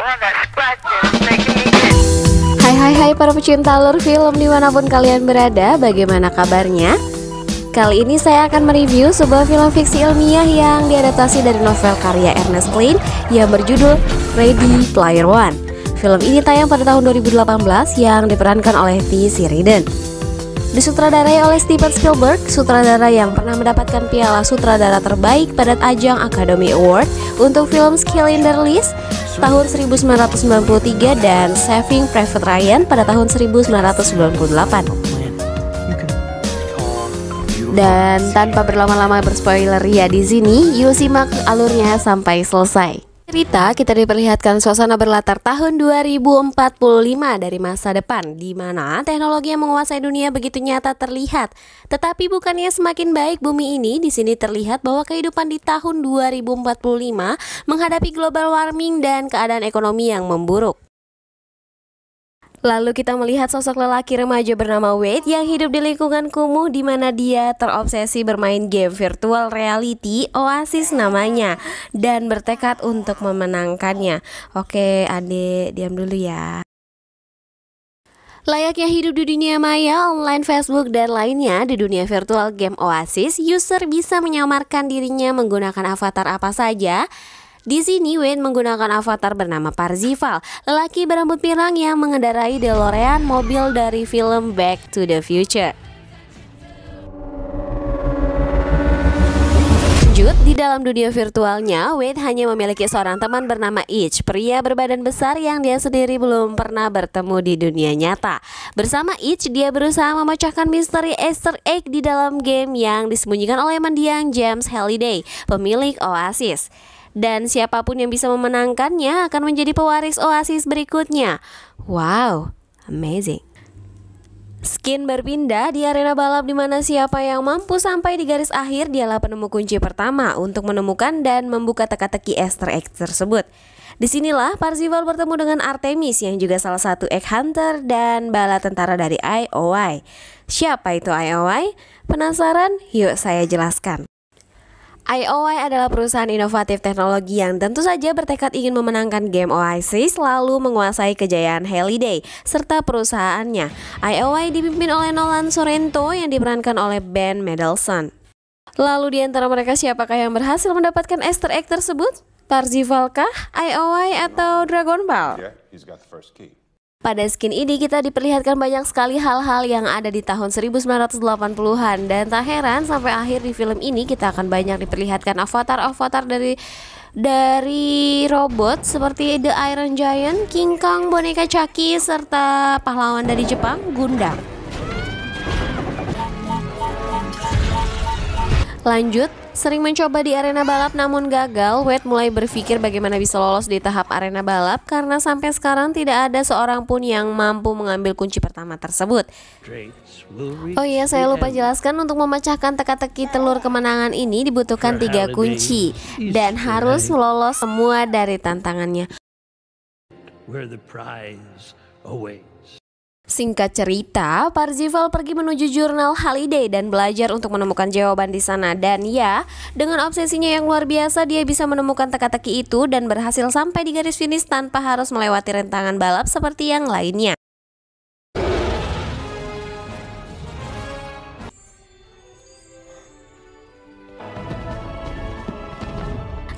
Hai para pecinta alur film dimanapun kalian berada, bagaimana kabarnya? Kali ini saya akan mereview sebuah film fiksi ilmiah yang diadaptasi dari novel karya Ernest Cline yang berjudul Ready Player One. Film ini tayang pada tahun 2018 yang diperankan oleh T. Sheridan. Disutradarai oleh Steven Spielberg, sutradara yang pernah mendapatkan piala sutradara terbaik pada ajang Academy Award untuk film Schindler's List tahun 1993 dan Saving Private Ryan pada tahun 1998. Dan tanpa berlama-lama berspoiler ya di sini, yuk simak alurnya sampai selesai. Cerita kita diperlihatkan suasana berlatar tahun 2045 dari masa depan, di mana teknologi yang menguasai dunia begitu nyata terlihat. Tetapi bukannya semakin baik bumi ini, di sini terlihat bahwa kehidupan di tahun 2045 menghadapi global warming dan keadaan ekonomi yang memburuk. Lalu kita melihat sosok lelaki remaja bernama Wade yang hidup di lingkungan kumuh di mana dia terobsesi bermain game virtual reality Oasis namanya dan bertekad untuk memenangkannya. Oke, adik, diam dulu ya. Layaknya hidup di dunia maya, online Facebook dan lainnya, di dunia virtual game Oasis, user bisa menyamarkan dirinya menggunakan avatar apa saja. Di sini Wade menggunakan avatar bernama Parzival, lelaki berambut pirang yang mengendarai DeLorean, mobil dari film Back to the Future. Lanjut, di dalam dunia virtualnya, Wade hanya memiliki seorang teman bernama Itch, pria berbadan besar yang dia sendiri belum pernah bertemu di dunia nyata. Bersama Itch, dia berusaha memecahkan misteri Easter egg di dalam game yang disembunyikan oleh mendiang James Halliday, pemilik Oasis. Dan siapapun yang bisa memenangkannya akan menjadi pewaris Oasis berikutnya. Wow, amazing. Skin berpindah di arena balap di mana siapa yang mampu sampai di garis akhir dialah penemu kunci pertama untuk menemukan dan membuka teka-teki Easter egg tersebut. Disinilah Parzival bertemu dengan Artemis yang juga salah satu egg hunter dan bala tentara dari IOI. Siapa itu IOI? Penasaran? Yuk saya jelaskan. IOI adalah perusahaan inovatif teknologi yang tentu saja bertekad ingin memenangkan game Oasis lalu menguasai kejayaan Halliday serta perusahaannya. IOI dipimpin oleh Nolan Sorrento yang diperankan oleh Ben Mendelsohn. Lalu di antara mereka siapakah yang berhasil mendapatkan Easter egg tersebut? Parzival kah, IOI atau Dragon Ball? Pada skin ini kita diperlihatkan banyak sekali hal-hal yang ada di tahun 1980-an dan tak heran sampai akhir di film ini kita akan banyak diperlihatkan avatar-avatar dari robot seperti The Iron Giant, King Kong, boneka Chucky, serta pahlawan dari Jepang, Gundam. Lanjut, sering mencoba di arena balap namun gagal, Wade mulai berpikir bagaimana bisa lolos di tahap arena balap karena sampai sekarang tidak ada seorang pun yang mampu mengambil kunci pertama tersebut. Oh iya, saya lupa jelaskan, untuk memecahkan teka-teki telur kemenangan ini dibutuhkan 3 kunci dan harus lolos semua dari tantangannya. Singkat cerita, Parzival pergi menuju jurnal Halliday dan belajar untuk menemukan jawaban di sana. Dan ya, dengan obsesinya yang luar biasa, dia bisa menemukan teka-teki itu dan berhasil sampai di garis finish tanpa harus melewati rintangan balap seperti yang lainnya.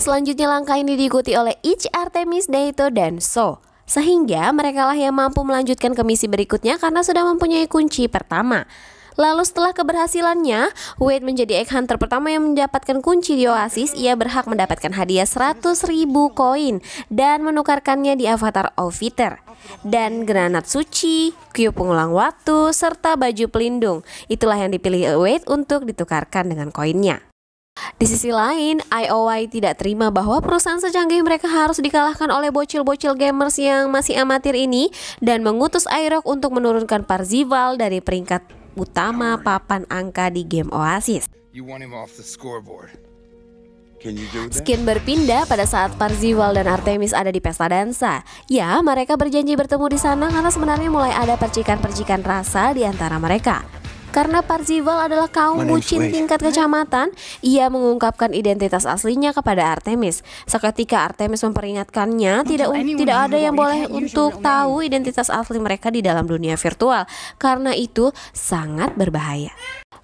Selanjutnya langkah ini diikuti oleh Itch, Artemis, Daito, dan So. Sehingga merekalah yang mampu melanjutkan ke misi berikutnya karena sudah mempunyai kunci pertama. Lalu setelah keberhasilannya, Wade menjadi egg hunter pertama yang mendapatkan kunci di Oasis. Ia berhak mendapatkan hadiah 100.000 koin dan menukarkannya di avatar Orbiter dan granat suci, cube pengulang waktu, serta baju pelindung. Itulah yang dipilih Wade untuk ditukarkan dengan koinnya. Di sisi lain, IOI tidak terima bahwa perusahaan secanggih mereka harus dikalahkan oleh bocil-bocil gamers yang masih amatir ini dan mengutus iRock untuk menurunkan Parzival dari peringkat utama papan angka di game Oasis. Skin berpindah pada saat Parzival dan Artemis ada di pesta dansa. Ya, mereka berjanji bertemu di sana karena sebenarnya mulai ada percikan-percikan rasa di antara mereka. Karena Parzival adalah kaum bucin tingkat kecamatan, ia mengungkapkan identitas aslinya kepada Artemis. Seketika Artemis memperingatkannya tidak ada yang boleh untuk tahu identitas asli mereka di dalam dunia virtual, karena itu sangat berbahaya.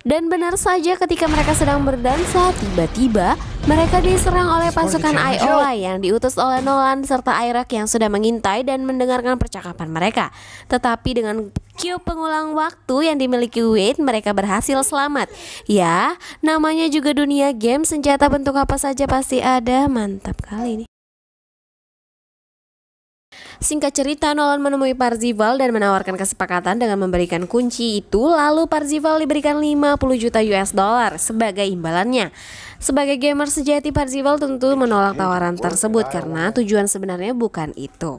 Dan benar saja ketika mereka sedang berdansa, tiba-tiba mereka diserang oleh pasukan IOI yang diutus oleh Nolan serta Iroh yang sudah mengintai dan mendengarkan percakapan mereka. Tetapi dengan cube pengulang waktu yang dimiliki Wade, mereka berhasil selamat. Ya, namanya juga dunia game, senjata bentuk apa saja pasti ada. Mantap kali nih. Singkat cerita, Nolan menemui Parzival dan menawarkan kesepakatan dengan memberikan kunci itu. Lalu Parzival diberikan 50 juta US dollar sebagai imbalannya. Sebagai gamer sejati, Parzival tentu menolak tawaran tersebut karena tujuan sebenarnya bukan itu.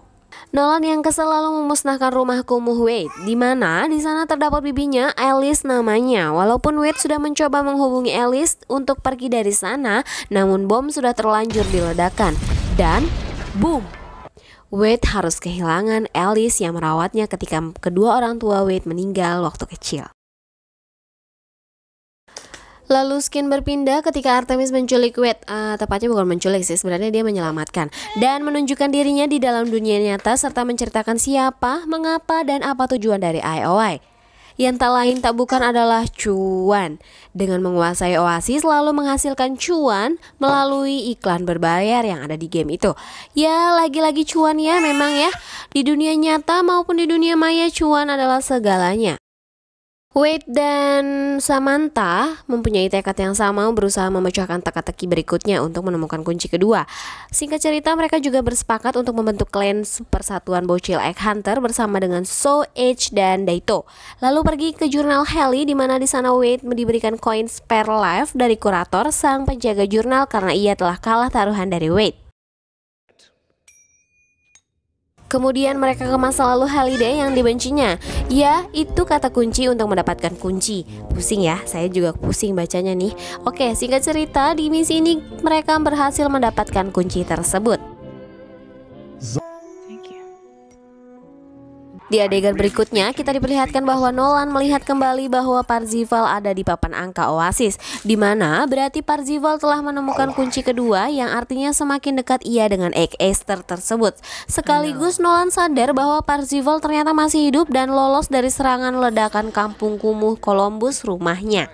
Nolan yang kesal lalu memusnahkan rumah kumuh Wade, di mana di sana terdapat bibinya, Alice namanya. Walaupun Wade sudah mencoba menghubungi Alice untuk pergi dari sana, namun bom sudah terlanjur diledakkan dan boom. Wade harus kehilangan Alice yang merawatnya ketika kedua orang tua Wade meninggal waktu kecil. Lalu skin berpindah ketika Artemis menculik Wade, tepatnya bukan menculik sih, sebenarnya dia menyelamatkan dan menunjukkan dirinya di dalam dunia nyata serta menceritakan siapa, mengapa, dan apa tujuan dari IOI. Yang tak lain tak bukan adalah cuan. Dengan menguasai Oasis lalu menghasilkan cuan melalui iklan berbayar yang ada di game itu. Ya, lagi-lagi cuan ya memang ya. Di dunia nyata maupun di dunia maya, cuan adalah segalanya. Wade dan Samantha mempunyai tekad yang sama, berusaha memecahkan teka-teki berikutnya untuk menemukan kunci kedua. Singkat cerita, mereka juga bersepakat untuk membentuk klan persatuan bocil Egg Hunter bersama dengan So, Edge, dan Daito. Lalu pergi ke jurnal Heli, di mana di sana Wade diberikan koin spare life dari kurator sang penjaga jurnal karena ia telah kalah taruhan dari Wade. Kemudian mereka ke masa lalu Halliday yang dibencinya. Ya, itu kata kunci untuk mendapatkan kunci. Pusing ya, saya juga pusing bacanya nih. Oke, singkat cerita, di misi ini mereka berhasil mendapatkan kunci tersebut. Di adegan berikutnya, kita diperlihatkan bahwa Nolan melihat kembali bahwa Parzival ada di papan angka Oasis, di mana berarti Parzival telah menemukan kunci kedua yang artinya semakin dekat ia dengan Egg Easter tersebut. Sekaligus Nolan sadar bahwa Parzival ternyata masih hidup dan lolos dari serangan ledakan kampung kumuh Columbus, rumahnya.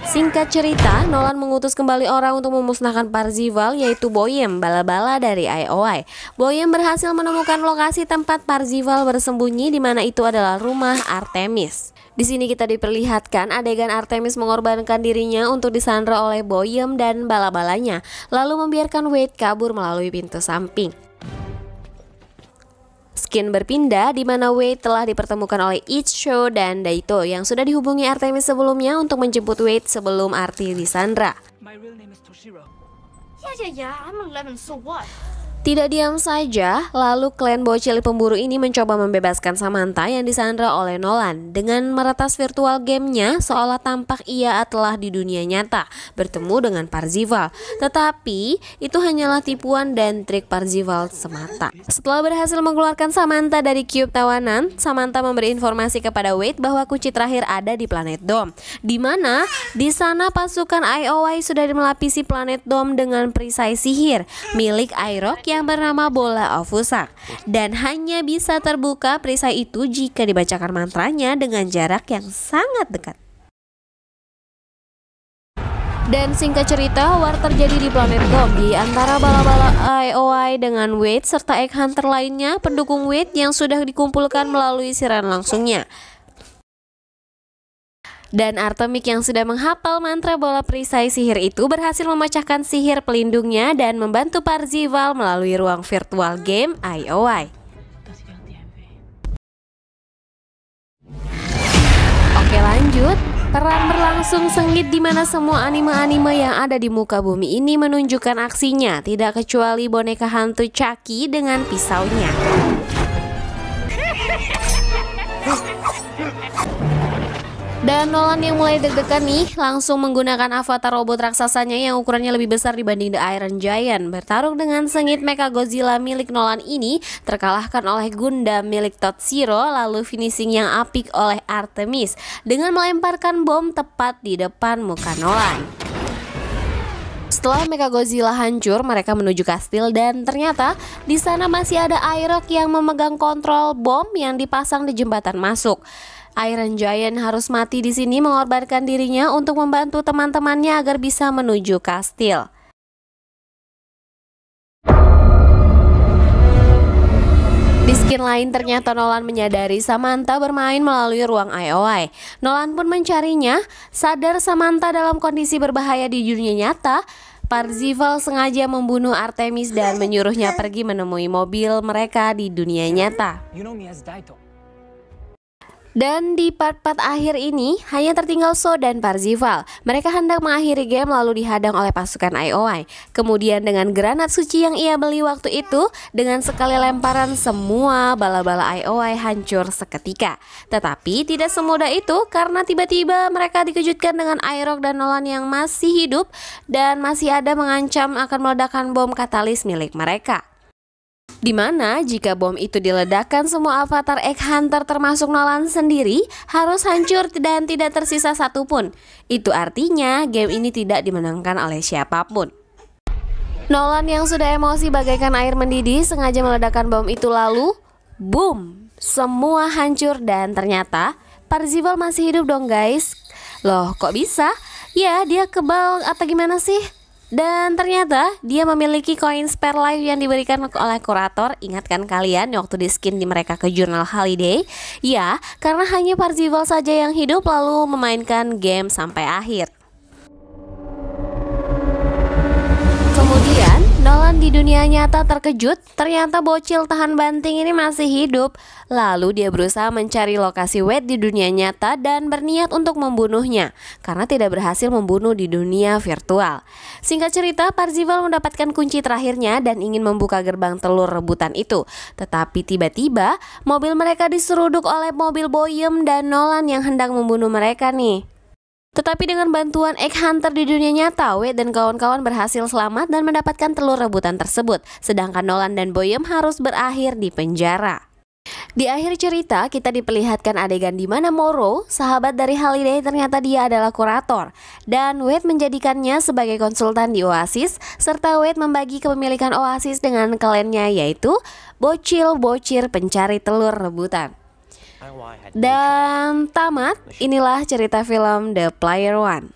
Singkat cerita, Nolan mengutus kembali orang untuk memusnahkan Parzival, yaitu Boyem, bala-bala dari IOI. Boyem berhasil menemukan lokasi tempat Parzival bersembunyi, di mana itu adalah rumah Artemis. Di sini kita diperlihatkan adegan Artemis mengorbankan dirinya untuk disandra oleh Boyem dan bala-balanya, lalu membiarkan Wade kabur melalui pintu samping. Skin berpindah di mana Wade telah dipertemukan oleh Ichigo dan Daito yang sudah dihubungi Artemis sebelumnya untuk menjemput Wade sebelum Arti disandra. Tidak diam saja, lalu klan bocil pemburu ini mencoba membebaskan Samantha yang disandra oleh Nolan. Dengan meretas virtual gamenya, seolah tampak ia telah di dunia nyata, bertemu dengan Parzival. Tetapi, itu hanyalah tipuan dan trik Parzival semata. Setelah berhasil mengeluarkan Samantha dari cube tawanan, Samantha memberi informasi kepada Wade bahwa kunci terakhir ada di planet Dome, di mana di sana pasukan IOI sudah melapisi planet Dome dengan perisai sihir milik Iroh yang bernama Bola of Fusak, dan hanya bisa terbuka perisai itu jika dibacakan mantranya dengan jarak yang sangat dekat. Dan singkat cerita, war terjadi di planet Dome di antara bala-bala IOI dengan Wade serta Egg Hunter lainnya, pendukung Wade yang sudah dikumpulkan melalui siaran langsungnya. Dan Artemik yang sudah menghafal mantra bola perisai sihir itu berhasil memecahkan sihir pelindungnya dan membantu Parzival melalui ruang virtual game IOI. Oke, lanjut. Perang berlangsung sengit di mana semua anime-anime yang ada di muka bumi ini menunjukkan aksinya, tidak kecuali boneka hantu Chucky dengan pisaunya. Dan Nolan yang mulai deg-degan nih langsung menggunakan avatar robot raksasanya yang ukurannya lebih besar dibanding The Iron Giant. Bertarung dengan sengit Mechagodzilla milik Nolan ini terkalahkan oleh Gundam milik Todd Zero, lalu finishing yang apik oleh Artemis dengan melemparkan bom tepat di depan muka Nolan. Setelah Mechagodzilla hancur, mereka menuju kastil dan ternyata di sana masih ada Airok yang memegang kontrol bom yang dipasang di jembatan masuk. Iron Giant harus mati di sini mengorbankan dirinya untuk membantu teman-temannya agar bisa menuju kastil. Di skin lain ternyata Nolan menyadari Samantha bermain melalui ruang IOI. Nolan pun mencarinya, sadar Samantha dalam kondisi berbahaya di dunia nyata. Parzival sengaja membunuh Artemis dan menyuruhnya pergi menemui mobil mereka di dunia nyata. Dan di part-part akhir ini hanya tertinggal So dan Parzival. Mereka hendak mengakhiri game lalu dihadang oleh pasukan IOI. Kemudian dengan granat suci yang ia beli waktu itu, dengan sekali lemparan semua bala-bala IOI hancur seketika. Tetapi tidak semudah itu karena tiba-tiba mereka dikejutkan dengan Airok dan Nolan yang masih hidup dan masih ada mengancam akan meledakkan bom katalis milik mereka. Dimana jika bom itu diledakkan semua avatar Egg Hunter termasuk Nolan sendiri harus hancur dan tidak tersisa satupun. Itu artinya game ini tidak dimenangkan oleh siapapun. Nolan yang sudah emosi bagaikan air mendidih sengaja meledakkan bom itu lalu boom, semua hancur dan ternyata Parzival masih hidup dong guys. Loh kok bisa? Ya dia kebal atau gimana sih? Dan ternyata dia memiliki koin spare life yang diberikan oleh kurator. Ingatkan kalian waktu di skin di mereka ke jurnal holiday? Ya, karena hanya Parzival saja yang hidup lalu memainkan game sampai akhir. Kemudian Nolan di dunia nyata terkejut, ternyata bocil tahan banting ini masih hidup. Lalu dia berusaha mencari lokasi Wade di dunia nyata dan berniat untuk membunuhnya karena tidak berhasil membunuh di dunia virtual. Singkat cerita, Parzival mendapatkan kunci terakhirnya dan ingin membuka gerbang telur rebutan itu. Tetapi tiba-tiba mobil mereka diseruduk oleh mobil Boyum dan Nolan yang hendak membunuh mereka nih. Tetapi dengan bantuan Egg Hunter di dunia nyata, Wade dan kawan-kawan berhasil selamat dan mendapatkan telur rebutan tersebut. Sedangkan Nolan dan Boyum harus berakhir di penjara. Di akhir cerita, kita diperlihatkan adegan di mana Morrow, sahabat dari Holiday, ternyata dia adalah kurator. Dan Wade menjadikannya sebagai konsultan di Oasis, serta Wade membagi kepemilikan Oasis dengan kliennya yaitu bocil-bocil pencari telur rebutan. Dan tamat, inilah cerita film The Player One.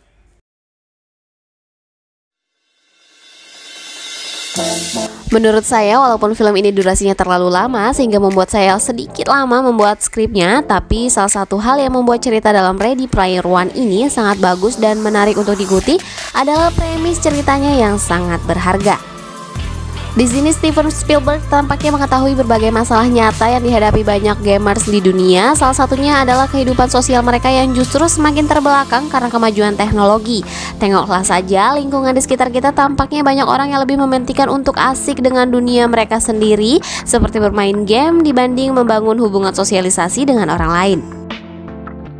Menurut saya, walaupun film ini durasinya terlalu lama sehingga membuat saya sedikit lama membuat skripnya, tapi salah satu hal yang membuat cerita dalam Ready Player One ini sangat bagus dan menarik untuk diikuti adalah premis ceritanya yang sangat berharga. Di sini Steven Spielberg tampaknya mengetahui berbagai masalah nyata yang dihadapi banyak gamers di dunia. Salah satunya adalah kehidupan sosial mereka yang justru semakin terbelakang karena kemajuan teknologi. Tengoklah saja lingkungan di sekitar kita, tampaknya banyak orang yang lebih mementingkan untuk asik dengan dunia mereka sendiri, seperti bermain game dibanding membangun hubungan sosialisasi dengan orang lain.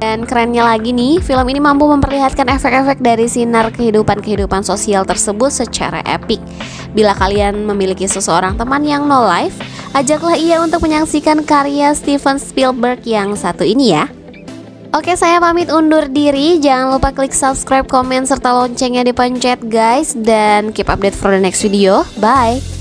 Dan kerennya lagi nih, film ini mampu memperlihatkan efek-efek dari sinar kehidupan sosial tersebut secara epik. Bila kalian memiliki seseorang teman yang no life, ajaklah ia untuk menyaksikan karya Steven Spielberg yang satu ini ya. Oke, saya pamit undur diri. Jangan lupa klik subscribe, komen, serta loncengnya dipencet guys. Dan keep update for the next video. Bye.